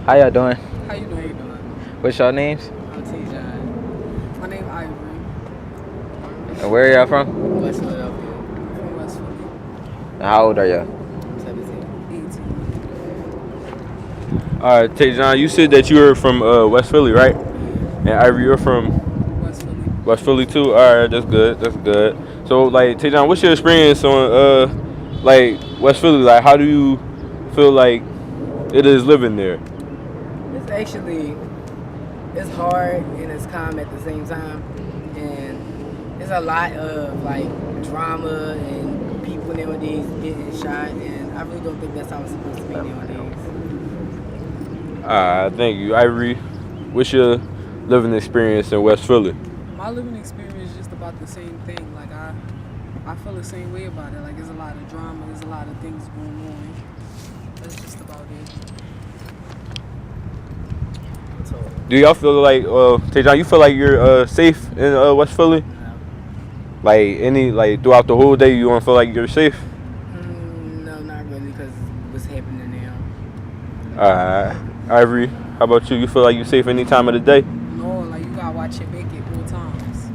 How y'all doing? How you doing? What's your names? I'm Tejon. My name Ivory. And where y'all from? West Philadelphia. From West Philly. And how old are y'all? 17. 18. All right, Tejon, you said that you were from West Philly, right? And Ivory, you're from West Philly. West Philly too. All right, that's good. That's good. So, like, Tejon, what's your experience on like West Philly? Like, how do you feel like it is living there? It's actually, it's hard and it's calm at the same time. And there's a lot of, like, drama and people nowadays getting shot. And I really don't think that's how it's supposed to be nowadays. Thank you, Ivory. What's your living experience in West Philly? My living experience is just about the same thing. Like I feel the same way about it. Like there's a lot of drama, there's a lot of things going on. That's just about it. Do y'all feel like, Tejon, you feel like you're safe in West Philly? Like throughout the whole day, you don't feel like you're safe? No, not really, because what's happening now. Ivory, how about you? You feel like you're safe any time of the day? No, like you gotta watch your back at all times.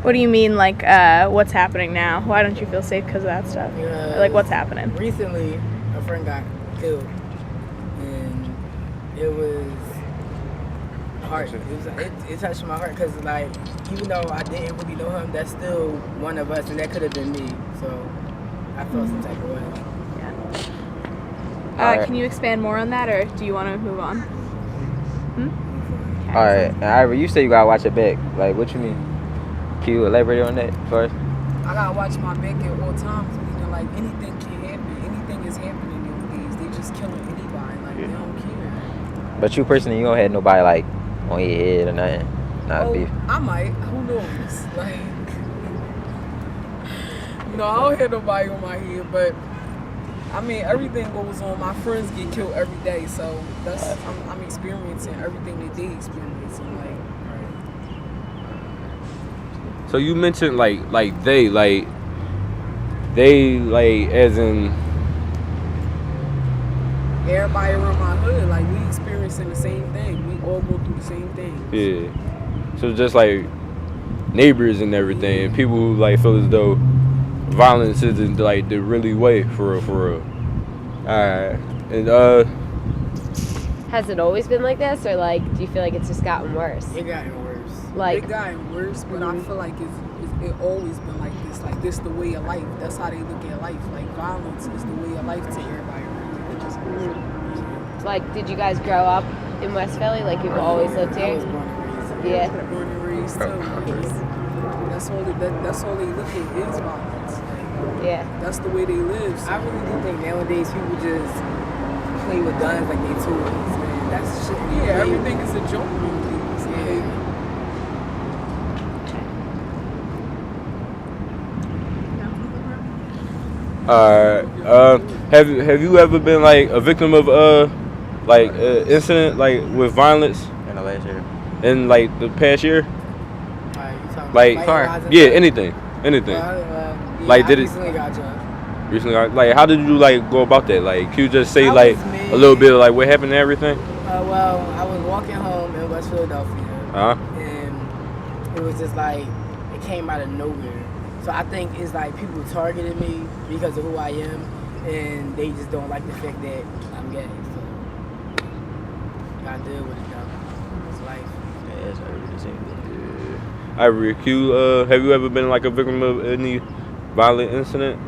What do you mean, like, what's happening now? Why don't you feel safe because of that stuff? Like, what's happening? Recently, a friend got killed, and it was hard. It touched my heart because, like, even though I didn't really know him, that's still one of us, and that could have been me. So I felt some type of way. Can you expand more on that, or do you want to move on? Okay. All right. And Ivory, you say you gotta watch your back. Like, what you mean? Can you elaborate on that first? I gotta watch my back at all times. Meaning, like anything can happen. Anything is happening nowadays. They just killing anybody. Like they don't care. But you personally, you don't have nobody like on your head or nothing. Not beef. I might. Who knows? Like, no, I don't have nobody on my head, but I mean, everything goes on. My friends get killed every day, so that's I'm experiencing everything that they experiencing. Like, So you mentioned they as in everybody around my hood, like we experiencing the same thing. We all go through the same thing. yeah. So just like neighbors and everything, and people who like feel as though violence isn't like the really way for real. Alright. And Has it always been like this, or like do you feel like it's just gotten worse? It gotten worse. Like It gotten worse, but I feel like it always been like this. Like this the way of life. That's how they look at life. Like violence is the way of life to everybody. like, did you guys grow up in West Philly? Like you've always lived I was here? born and raised. Yeah. Born and raised too. That's all they look at is violence. Yeah. That's the way they live. So I really do think nowadays people just play with guns like they tools, man. That's shit. yeah, everything is a joke nowadays. Yeah. have you ever been like a victim of incident like with violence In the last year. in like the past year? Alright, you talking Like, about fighting guys and Yeah, stuff? anything. Yeah, Like, did I it- recently got jumped. Recently, like, how did you like go about that? Like, can you just say I like was mad. a little bit of like what happened and everything? Well, I was walking home in West Philadelphia, and it was just like it came out of nowhere. So I think it's like people targeted me because of who I am, and they just don't like the fact that I'm gay. So gotta deal with it though. It's life. Yeah, it's not really the same thing. Ivory, have you ever been like a victim of any violent incident?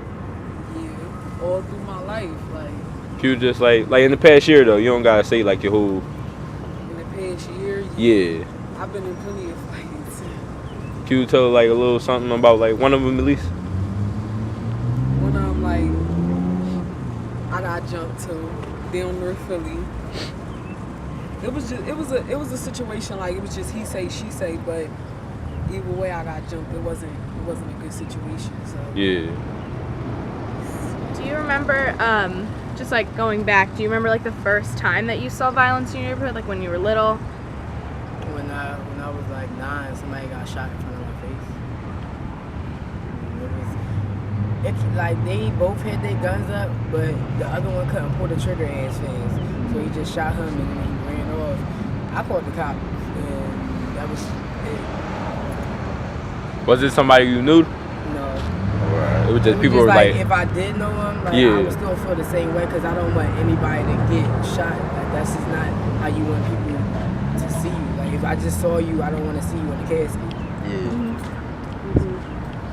Yeah, all through my life. Like Can you just like in the past year though? You don't gotta say like your whole. in the past year, Yeah. I've been in plenty of fights. Can you tell like a little something about like one of them at least? When I'm like, I got jumped to down North Philly. It was a situation like it was just he say she say, but either way I got jumped. It wasn't a good situation. So Yeah. Do you remember, just like going back, do you remember like the first time that you saw violence in your neighborhood, like when you were little? When I was like 9, somebody got shot in front of my face. It like they both had their guns up, but the other one couldn't pull the trigger as fast. So he just shot him and then he ran off. I called the cop, and that was it. Was it somebody you knew? No. It was just people were like, if I did know him, like, yeah. I would still feel the same way because I don't want anybody to get shot. Like, that's just not how you want people to see you. Like, if I just saw you, I don't want to see you in the casket. Yeah.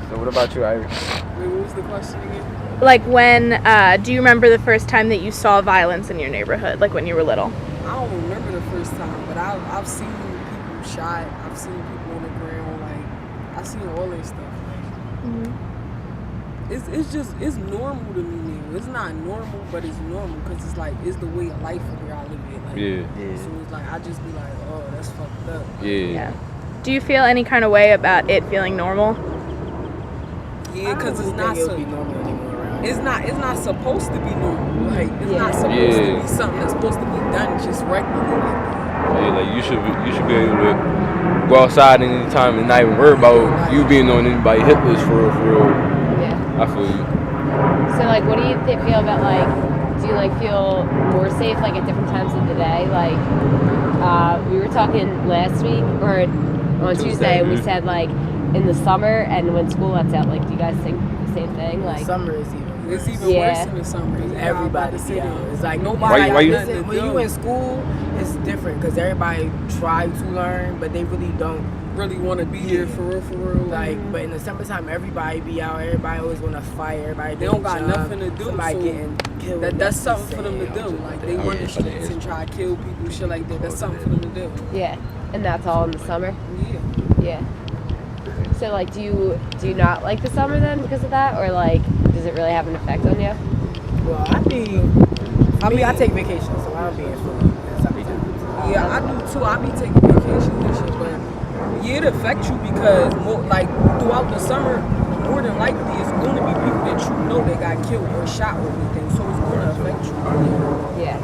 So what about you, Ivory? Wait, what was the question again? Like when, do you remember the first time that you saw violence in your neighborhood, like when you were little? I don't remember the first time, but I've seen people shot. I've seen people on the ground. Like, I've seen all this stuff. It's normal to me now. It's not normal, but it's normal because it's like, it's the way of life where I live in. Like, yeah. So it's like, I just be like, oh, that's fucked up. Yeah. Do you feel any kind of way about it feeling normal? Yeah, because it's not so. Normal anymore around. It's not supposed to be normal. Like, it's not supposed Yeah. to be something that's supposed to be done just regularly like that. Yeah, like you should be able to go outside anytime and not even worry about you being on anybody hit list for real. Yeah. I feel you. So like, what do you feel about like? Do you like feel more safe like at different times of the day? Like, we were talking last week or on Tuesday, and we said like in the summer and when school lets out. Like, do you guys think the same thing? Like, Summer is even. It's even Yeah. worse in the summer. Everybody sit out. down. It's like Nobody Why you- got nothing to when do. you in school, it's different because everybody try to learn, but they really don't. really want to be here for real. Like, but in the summertime, everybody be out. Everybody always want to fight. Everybody They don't doing got job. nothing to do, Somebody so getting killed. that's something for them to do. Like, they run the Yeah. streets and try to kill people, shit like that. That's something for them to do. yeah, and that's all in the summer. Yeah. Yeah. So like, do you not like the summer then because of that, or like, does it really have an effect on you? Well, I take vacation, so I don't be in school. Yeah, I do too. I be taking vacations and shit, but yeah, it affects you because more, like, throughout the summer, more than likely it's going to be people that you know that got killed or shot or anything, so it's going to affect you. Yeah.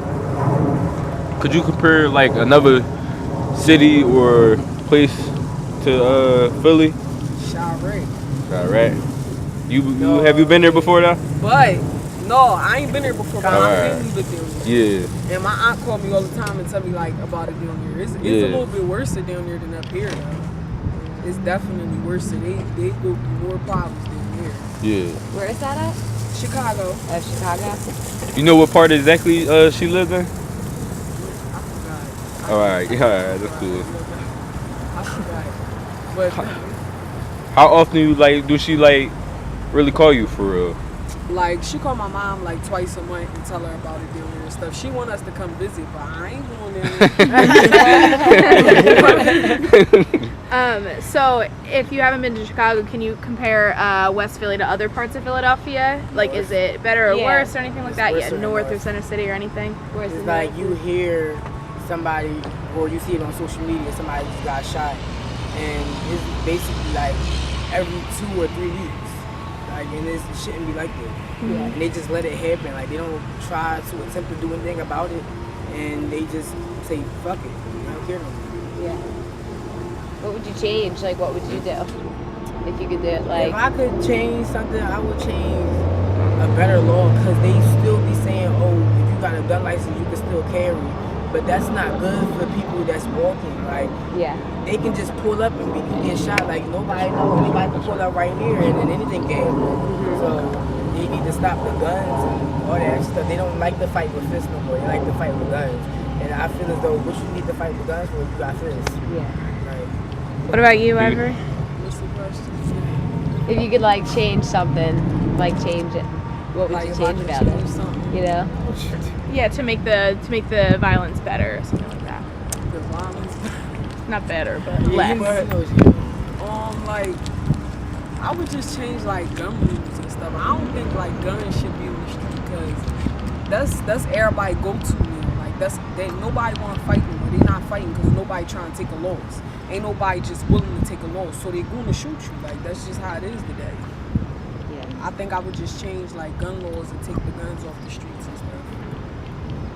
Could you compare like another city or place to Philly? Shot Right. You have you been there before though? But no, I ain't been there before. But Alright. I been down there. Yeah. And my aunt called me all the time and tell me like about it down there. It's a little bit worse down there than up here though. It's definitely worse. They go through more problems down here. Yeah. Where is that at? Chicago. Chicago. You know what part exactly she lives in? I forgot. Alright, that's cool. I forgot. But How often do she like really call you for real? like, she called my mom like twice a month and tell her about it down there and stuff. She want us to come visit, but I ain't going there. So if you haven't been to Chicago, can you compare West Philly to other parts of Philadelphia? Like, is it better or Yeah. worse or anything like It's that? worse Yeah, or North or worse. Center City or anything? Where's It's the like you hear somebody, or you see it on social media, somebody just got shot, and it's basically like every 2 or 3 weeks. Like, and it shouldn't be like that. Yeah. And they just let it happen. Like, they don't try to attempt to do anything about it, and they just say, fuck it. I don't care no more. Yeah. What would you change? Like, what would you do if you could do it? Like, If I could change something, I would change a better law, because they still be saying, oh, if you got a gun license, you can still carry. But that's not good for people that's walking. Like, yeah. they can just pull up and get shot. Like, nobody knows. Anybody can pull up right here and then anything can. So they need to stop the guns and all that stuff. They don't like to fight with fists no more. They like to fight with guns. And I feel as though what you need to fight with guns for, you got fists. Yeah. Like, What about you, Ivory? What's the question? If you could like change something, like change it, what would Like, you if I change could about change it? something. You know? Yeah, to make the violence better or something like that. The violence. Not better, but yeah, less. you know, Like, I would just change like gun rules and stuff. I don't think like guns should be on the street because that's everybody go to now. Like, nobody want to fight anymore. They not fighting because nobody trying to take a loss. Ain't nobody just willing to take a loss, so they going to shoot you. Like, that's just how it is today. Yeah. I think I would just change like gun laws and take the guns off the streets and stuff.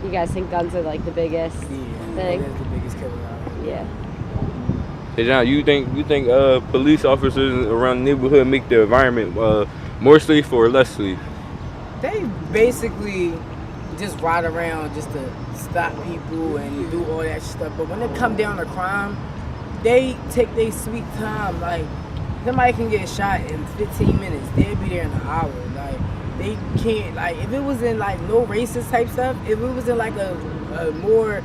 You guys think guns are like the biggest thing? that's the biggest killer out here. Yeah. Hey John, you think police officers around the neighborhood make the environment more safe or less safe? They basically just ride around just to stop people and do all that stuff. But when it come down to crime, they take their sweet time. Like, somebody can get shot in 15 minutes. They'll be there in an hour. Like, they can't, like, if it was in, like, no racist type stuff, if it was in, like, a more,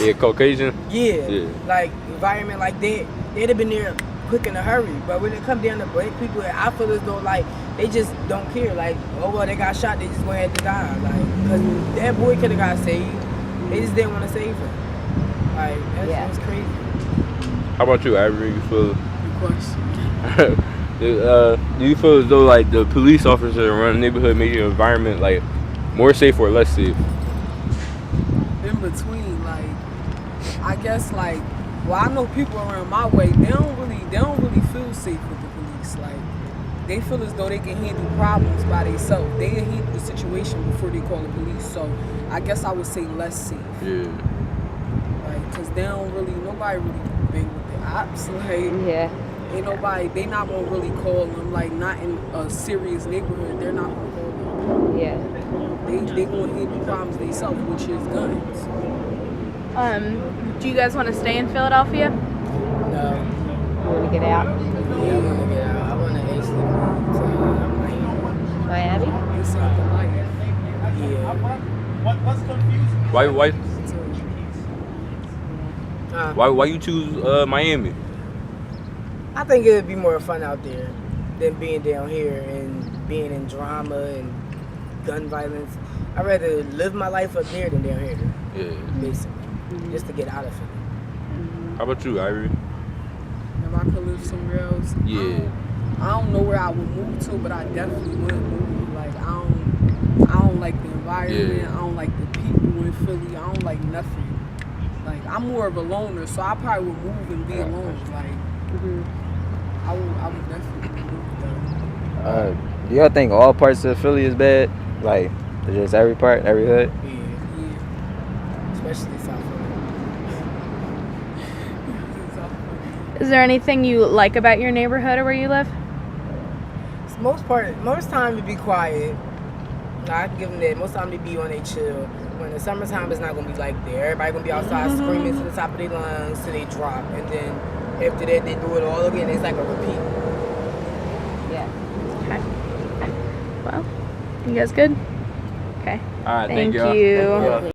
Yeah, Caucasian. yeah, like, environment like that, they'd have been there quick in a hurry. But when it come down to black people, I feel as though, like, they just don't care. Like, oh, well, they got shot, they just went ahead to die. Like, because that boy could have got saved. They just didn't want to save him. Like, that's crazy. How about you, Ivory? You feel? Good question. Do you feel as though like the police officers around the neighborhood make your environment like more safe or less safe? In between, like, I guess, like, well, I know people around my way, they don't really feel safe with the police. Like, they feel as though they can handle problems by themselves. They can handle the situation before they call the police. So I guess I would say less safe. Yeah. Like, cause nobody really bang with the ops. Like, Yeah. ain't nobody, they not gonna really call them. Like, not in a serious neighborhood, they're not gonna call them. Yeah. They gonna handle problems themselves, which is guns. Do you guys want to stay in Philadelphia? No. You want to get out? Yeah, I want to get out. I want to actually move to Miami? This ain't the life. Yeah. Why you choose Miami? I think it would be more fun out there than being down here and being in drama and gun violence. I'd rather live my life up there than down here, Yeah. basically, just to get out of it. How about you, Ivory? If I could live somewhere else, Yeah. I don't know where I would move to, but I definitely would move. Like, I don't like the environment. Yeah. I don't like the people in Philly. I don't like nothing. Like, I'm more of a loner, so I probably would move and be alone. Like, I would definitely move though. Do y'all think all parts of Philly is bad? Like, just every part, every hood? Yeah. Especially South Philly. Is there anything you like about your neighborhood or where you live? Most time to be quiet. I can give them that. Most time they be on their chill. When the summertime, it's not gonna be like that. Everybody gonna be outside screaming to the top of their lungs till they drop, and then after that they do it all again. It's like a repeat. Yeah. Okay. Well, you guys good? Okay. All right, Thank y'all. you. Thank you.